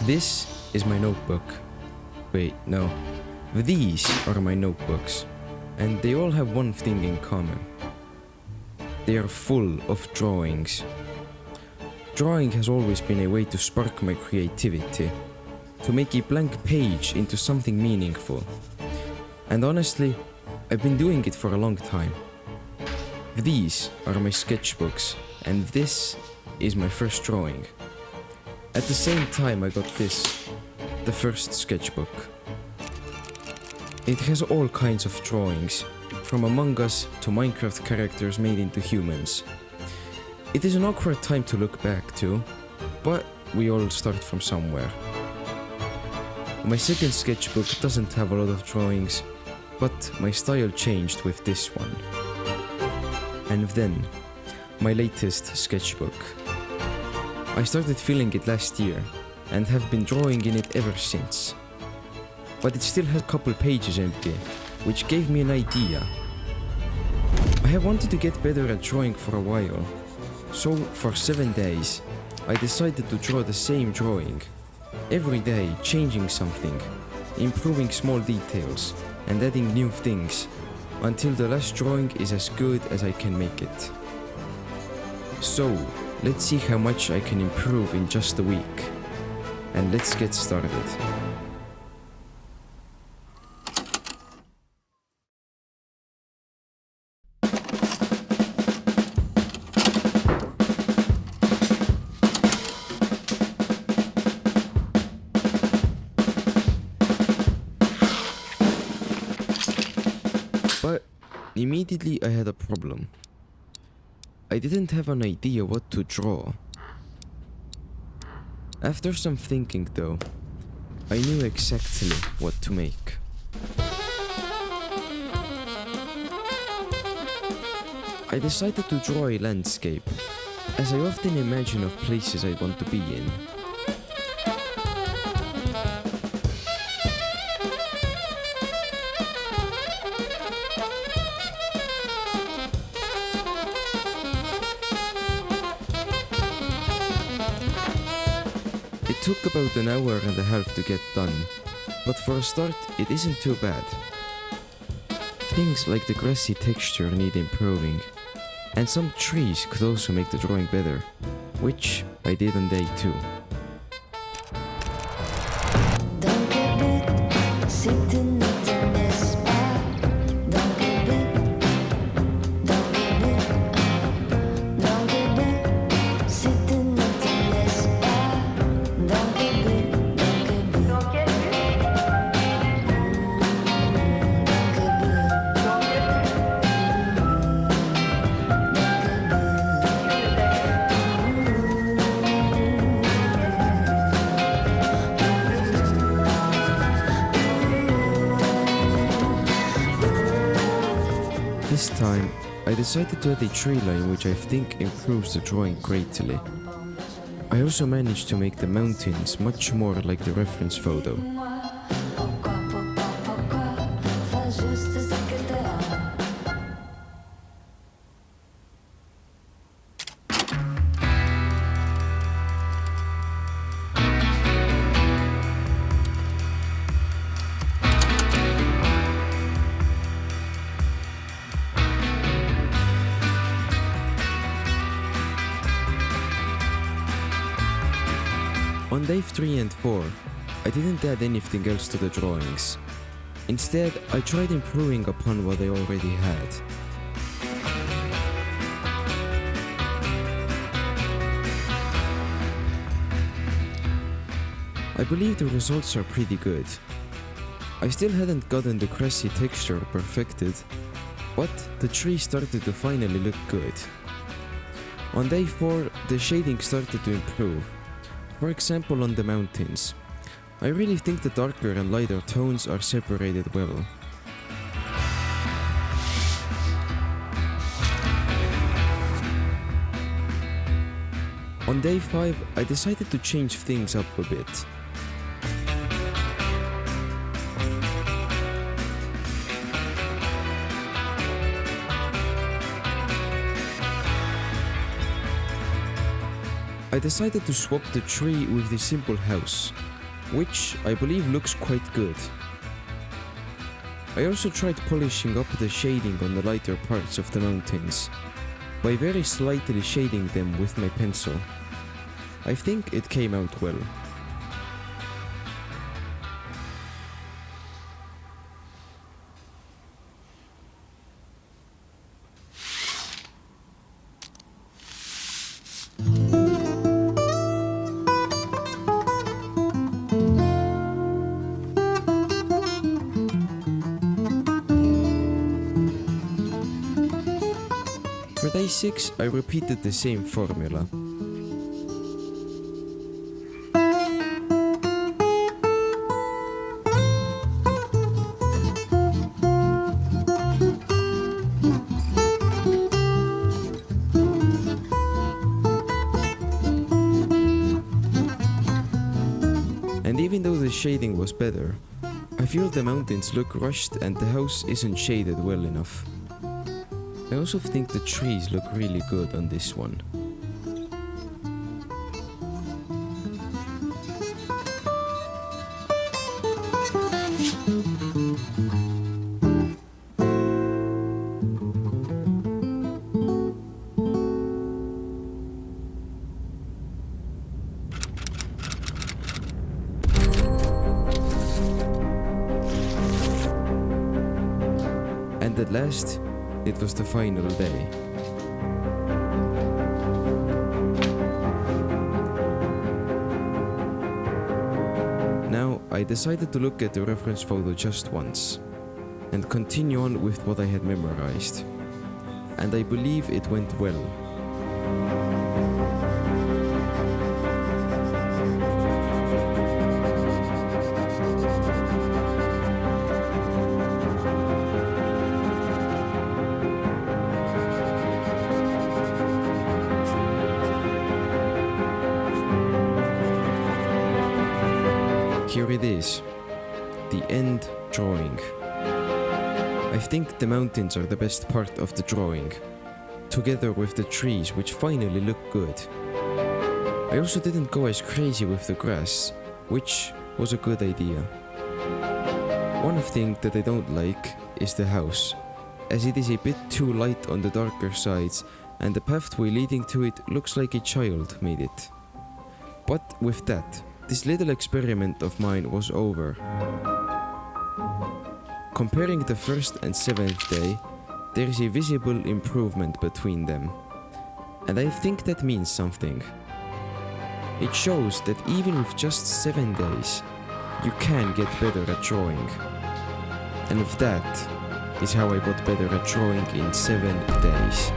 This is my notebook. Wait, no. These are my notebooks, and they all have one thing in common. They are full of drawings. Drawing has always been a way to spark my creativity, to make a blank page into something meaningful. And honestly, I've been doing it for a long time. These are my sketchbooks, and this is my first drawing. At the same time I got this, the first sketchbook. It has all kinds of drawings, from Among Us to Minecraft characters made into humans. It is an awkward time to look back to, but we all start from somewhere. My second sketchbook doesn't have a lot of drawings, but my style changed with this one. And then, my latest sketchbook. I started filling it last year, and have been drawing in it ever since. But it still had a couple pages empty, which gave me an idea. I have wanted to get better at drawing for a while, so for 7 days, I decided to draw the same drawing. Every day changing something, improving small details, and adding new things, until the last drawing is as good as I can make it. So, let's see how much I can improve in just a week. And let's get started. But immediately I had a problem. I didn't have an idea what to draw. After some thinking though, I knew exactly what to make. I decided to draw a landscape, as I often imagine of places I want to be in. It took about an hour and a half to get done, but for a start it isn't too bad. Things like the grassy texture need improving, and some trees could also make the drawing better, which I did on day 2. This time, I decided to add a tree line which I think improves the drawing greatly. I also managed to make the mountains much more like the reference photo. On day 3 and 4, I didn't add anything else to the drawings. Instead, I tried improving upon what I already had. I believe the results are pretty good. I still hadn't gotten the grassy texture perfected, but the tree started to finally look good. On day 4, the shading started to improve. For example, on the mountains. I really think the darker and lighter tones are separated well. On day 5, I decided to change things up a bit. I decided to swap the tree with the simple house, which I believe looks quite good. I also tried polishing up the shading on the lighter parts of the mountains, by very slightly shading them with my pencil. I think it came out well. For day 6, I repeated the same formula. And even though the shading was better, I feel the mountains look rushed and the house isn't shaded well enough. I also think the trees look really good on this one. And at last, it was the final day. Now, I decided to look at the reference photo just once, and continue on with what I had memorized. And I believe it went well. Here it is, the end drawing. I think the mountains are the best part of the drawing, together with the trees which finally look good. I also didn't go as crazy with the grass, which was a good idea. One thing that I don't like is the house, as it is a bit too light on the darker sides and the pathway leading to it looks like a child made it. But with that, this little experiment of mine was over. Comparing the first and 7th day, there is a visible improvement between them. And I think that means something. It shows that even with just 7 days, you can get better at drawing. And if that is how I got better at drawing in 7 days.